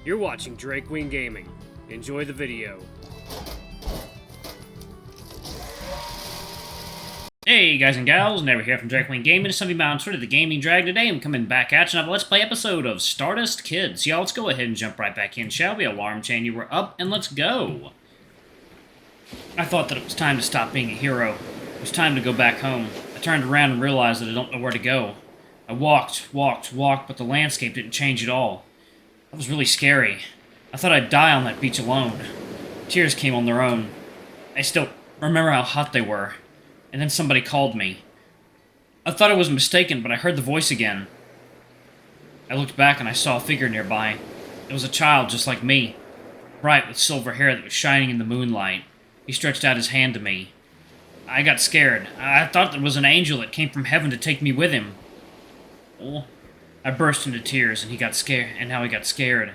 You're watching Drake Wing Gaming. Enjoy the video. Hey guys and gals, Never here from Drake Wing Gaming. It's something about sort of the gaming drag today. I'm coming back at you on a Let's Play episode of Stardust Kids. Y'all, let's go ahead and jump right back in, shall we? Alarm chain, you were up, and let's go. I thought that it was time to stop being a hero. It was time to go back home. I turned around and realized that I don't know where to go. I walked, but the landscape didn't change at all. That was really scary. I thought I'd die on that beach alone. Tears came on their own. I still remember how hot they were. And then somebody called me. I thought I was mistaken, but I heard the voice again. I looked back and I saw a figure nearby. It was a child just like me, bright with silver hair that was shining in the moonlight. He stretched out his hand to me. I got scared. I thought it was an angel that came from heaven to take me with him. Oh, I burst into tears, and he got scared. And now he got scared.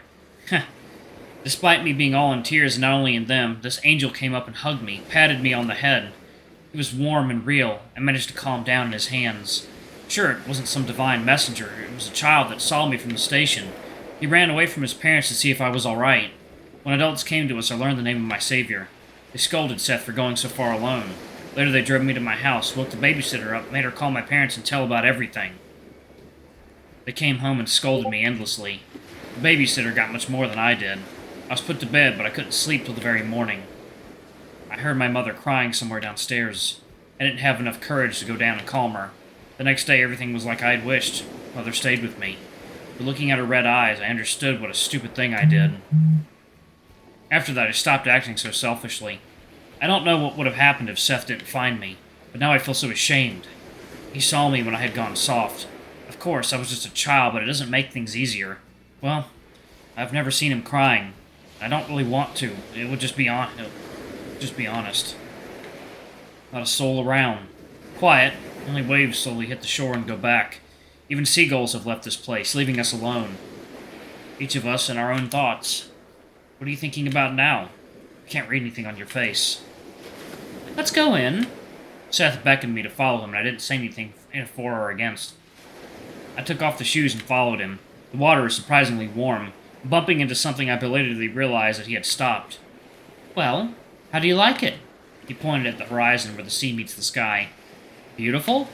Despite me being all in tears, and not only in them, this angel came up and hugged me, patted me on the head. He was warm and real. I managed to calm down in his hands. Sure, it wasn't some divine messenger. It was a child that saw me from the station. He ran away from his parents to see if I was alright. When adults came to us, I learned the name of my savior. They scolded Seth for going so far alone. Later, they drove me to my house, woke the babysitter up, made her call my parents and tell about everything. They came home and scolded me endlessly. The babysitter got much more than I did. I was put to bed, but I couldn't sleep till the very morning. I heard my mother crying somewhere downstairs. I didn't have enough courage to go down and calm her. The next day, everything was like I had wished. Mother stayed with me. But looking at her red eyes, I understood what a stupid thing I did. After that, I stopped acting so selfishly. I don't know what would have happened if Seth didn't find me, but now I feel so ashamed. He saw me when I had gone soft. Of course, I was just a child, but it doesn't make things easier. Well, I've never seen him crying. I don't really want to. It would just be honest. Not a soul around. Quiet. Only waves slowly hit the shore and go back. Even seagulls have left this place, leaving us alone. Each of us in our own thoughts. What are you thinking about now? I can't read anything on your face. Let's go in. Seth beckoned me to follow him, and I didn't say anything for or against. I took off the shoes and followed him. The water was surprisingly warm. Bumping into something, I belatedly realized that he had stopped. Well, how do you like it? He pointed at the horizon where the sea meets the sky. Beautiful?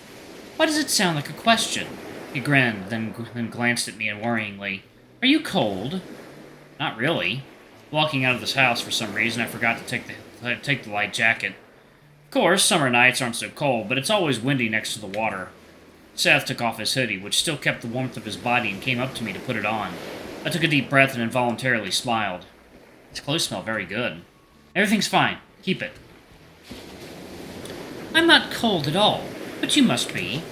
Why does it sound like a question? He grinned, then glanced at me worryingly. Are you cold? Not really. Walking out of this house for some reason, I forgot to take the light jacket. Of course, summer nights aren't so cold, but it's always windy next to the water. Seth took off his hoodie, which still kept the warmth of his body, and came up to me to put it on. I took a deep breath and involuntarily smiled. His clothes smell very good. Everything's fine. Keep it. I'm not cold at all, but you must be.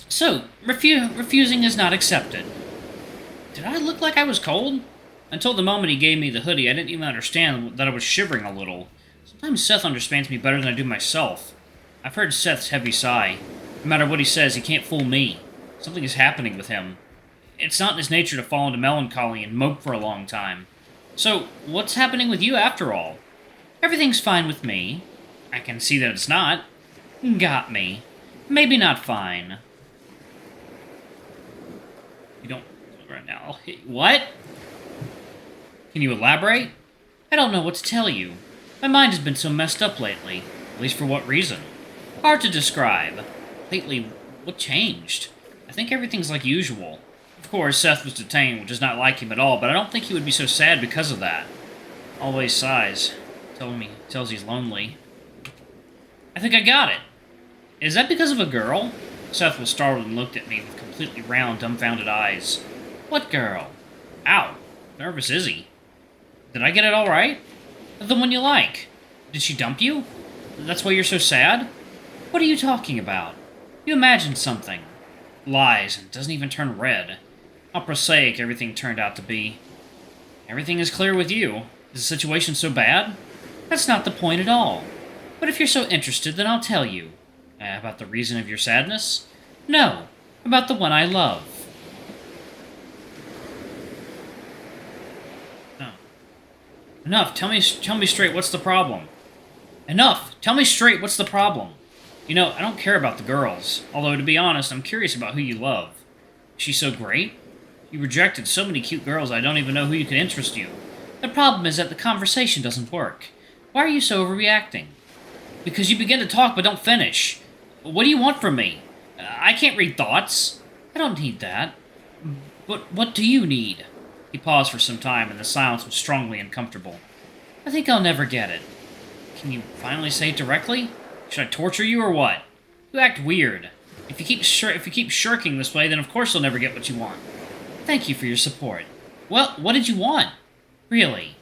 So, refusing is not accepted. Did I look like I was cold? Until the moment he gave me the hoodie, I didn't even understand that I was shivering a little. Sometimes Seth understands me better than I do myself. I've heard Seth's heavy sigh. No matter what he says, he can't fool me. Something is happening with him. It's not in his nature to fall into melancholy and mope for a long time. So, what's happening with you after all? Everything's fine with me. I can see that it's not. Got me. Maybe not fine. You don't... right now. I'll hit you. What? Can you elaborate? I don't know what to tell you. My mind has been so messed up lately. At least for what reason? Hard to describe. Lately, what changed? I think everything's like usual. Of course, Seth was detained, which does not like him at all, but I don't think he would be so sad because of that. Always sighs. Tells he's lonely. I think I got it. Is that because of a girl? Seth was startled and looked at me with completely round, dumbfounded eyes. What girl? Ow. Nervous is he? Did I get it all right? The one you like. Did she dump you? That's why you're so sad? What are you talking about? You imagined something. Lies, and doesn't even turn red. How prosaic everything turned out to be. Everything is clear with you. Is the situation so bad? That's not the point at all. But if you're so interested, then I'll tell you. About the reason of your sadness? No, about the one I love. No. Enough, tell me straight what's the problem. Enough, tell me straight what's the problem. You know, I don't care about the girls. Although, to be honest, I'm curious about who you love. Is she so great? You rejected so many cute girls I don't even know who you could interest you. The problem is that the conversation doesn't work. Why are you so overreacting? Because you begin to talk but don't finish. What do you want from me? I can't read thoughts. I don't need that. But what do you need? He paused for some time, and the silence was strongly uncomfortable. I think I'll never get it. Can you finally say it directly? Should I torture you or what? You act weird. If you keep shirking this way, then of course you'll never get what you want. Thank you for your support. Well, what did you want? Really?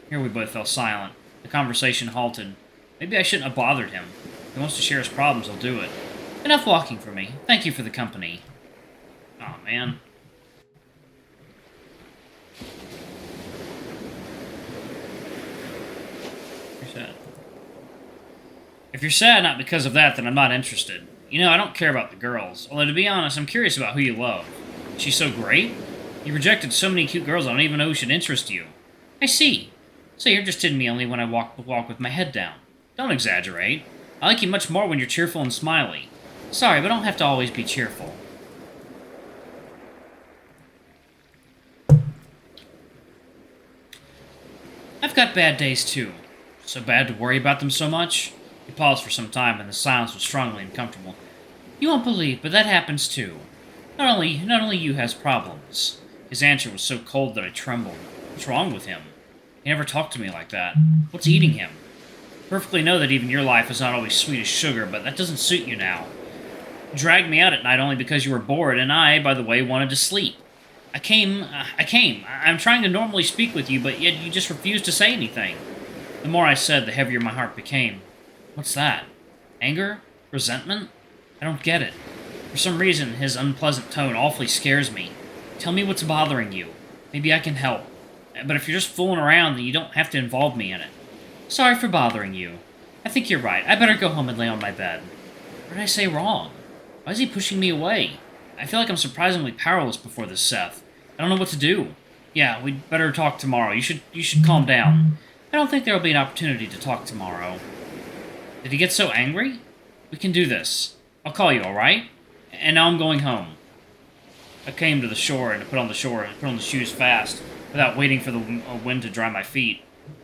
Here we both fell silent. The conversation halted. Maybe I shouldn't have bothered him. If he wants to share his problems, he'll do it. Enough walking for me. Thank you for the company. Aw, man. If you're sad not because of that, then I'm not interested. You know, I don't care about the girls. Although, to be honest, I'm curious about who you love. She's so great? You rejected so many cute girls I don't even know who should interest you. I see. So you're interested in me only when I walk with my head down. Don't exaggerate. I like you much more when you're cheerful and smiley. Sorry, but I don't have to always be cheerful. I've got bad days too. So bad to worry about them so much? He paused for some time, and the silence was strongly uncomfortable. You won't believe, but that happens too. Not only you has problems. His answer was so cold that I trembled. What's wrong with him? He never talked to me like that. What's eating him? Perfectly know that even your life is not always sweet as sugar, but that doesn't suit you now. You dragged me out at night only because you were bored, and I, by the way, wanted to sleep. I came. I'm trying to normally speak with you, but yet you just refused to say anything. The more I said, the heavier my heart became. What's that? Anger? Resentment? I don't get it. For some reason, his unpleasant tone awfully scares me. Tell me what's bothering you. Maybe I can help. But if you're just fooling around, then you don't have to involve me in it. Sorry for bothering you. I think you're right. I better go home and lay on my bed. What did I say wrong? Why is he pushing me away? I feel like I'm surprisingly powerless before this, Seth. I don't know what to do. Yeah, we'd better talk tomorrow. You should calm down. I don't think there will be an opportunity to talk tomorrow. Did he get so angry? We can do this. I'll call you, alright? And now I'm going home. I came to the shore and put on the shoes fast, without waiting for the wind to dry my feet.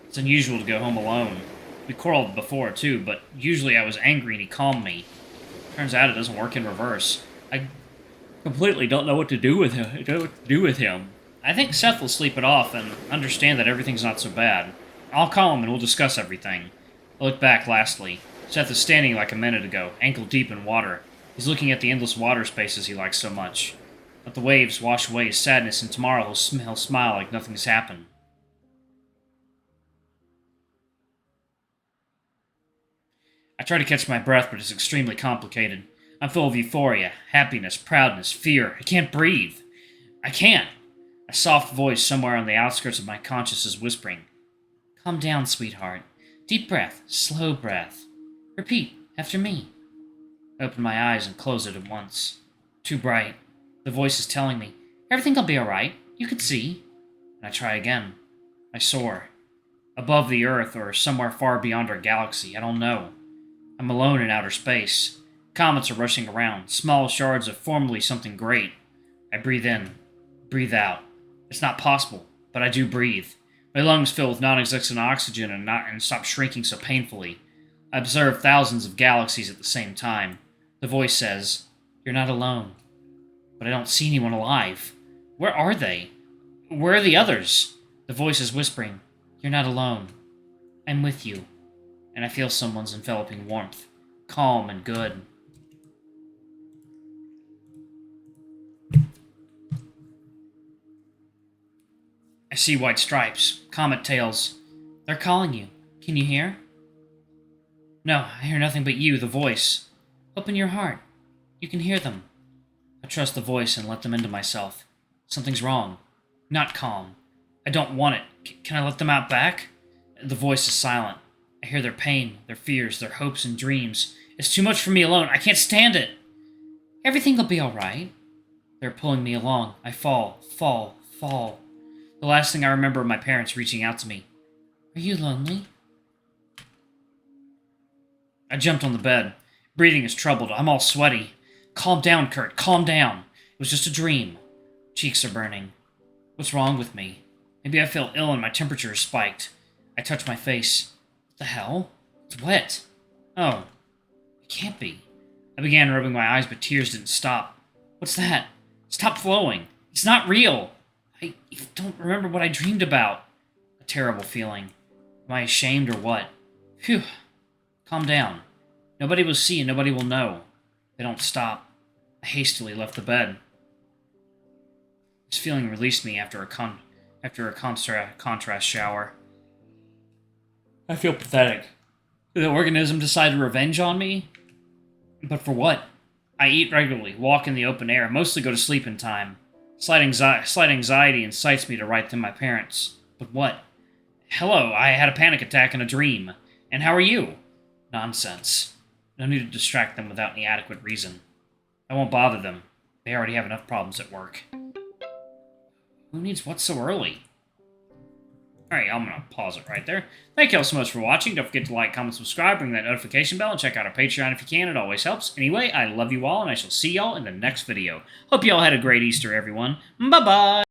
It's unusual to go home alone. We quarreled before, too, but usually I was angry and he calmed me. Turns out it doesn't work in reverse. I completely don't know what to do with him. I think Seth will sleep it off and understand that everything's not so bad. I'll call him and we'll discuss everything. I look back lastly. Seth is standing like a minute ago, ankle deep in water. He's looking at the endless water spaces he likes so much. Let the waves wash away his sadness, and tomorrow he'll smile like nothing's happened. I try to catch my breath, but it's extremely complicated. I'm full of euphoria, happiness, proudness, fear. I can't breathe. I can't. A soft voice somewhere on the outskirts of my conscious is whispering. Calm down, sweetheart. Deep breath, slow breath. Repeat, after me. I open my eyes and close it at once. Too bright. The voice is telling me, everything will be alright. You can see. And I try again. I soar. Above the Earth or somewhere far beyond our galaxy, I don't know. I'm alone in outer space. Comets are rushing around, small shards of formerly something great. I breathe in, breathe out. It's not possible, but I do breathe. My lungs fill with non-existent oxygen and stop shrinking so painfully. I observe thousands of galaxies at the same time. The voice says, you're not alone. But I don't see anyone alive. Where are they? Where are the others? The voice is whispering, you're not alone. I'm with you. And I feel someone's enveloping warmth, calm and good. I see white stripes, comet tails. They're calling you. Can you hear? No, I hear nothing but you, the voice. Open your heart. You can hear them. I trust the voice and let them into myself. Something's wrong. Not calm. I don't want it. Can I let them out back? The voice is silent. I hear their pain, their fears, their hopes and dreams. It's too much for me alone. I can't stand it. Everything will be all right. They're pulling me along. I fall. The last thing I remember are my parents reaching out to me. Are you lonely? I jumped on the bed. Breathing is troubled. I'm all sweaty. Calm down, Kurt. Calm down. It was just a dream. Cheeks are burning. What's wrong with me? Maybe I feel ill and my temperature is spiked. I touch my face. What the hell? It's wet. Oh. It can't be. I began rubbing my eyes, but tears didn't stop. What's that? Stop flowing. It's not real. I don't remember what I dreamed about. A terrible feeling. Am I ashamed or what? Phew. Calm down. Nobody will see and nobody will know. They don't stop. I hastily left the bed. This feeling released me after a contrast shower. I feel pathetic. Did the organism decide to revenge on me? But for what? I eat regularly, walk in the open air, mostly go to sleep in time. Slight anxiety incites me to write to my parents. But what? Hello, I had a panic attack in a dream. And how are you? Nonsense. No need to distract them without any adequate reason. I won't bother them. They already have enough problems at work. Who needs what so early? Alright, I'm going to pause it right there. Thank you all so much for watching. Don't forget to like, comment, subscribe, ring that notification bell, and check out our Patreon if you can. It always helps. Anyway, I love you all, and I shall see y'all in the next video. Hope you all had a great Easter, everyone. Bye-bye!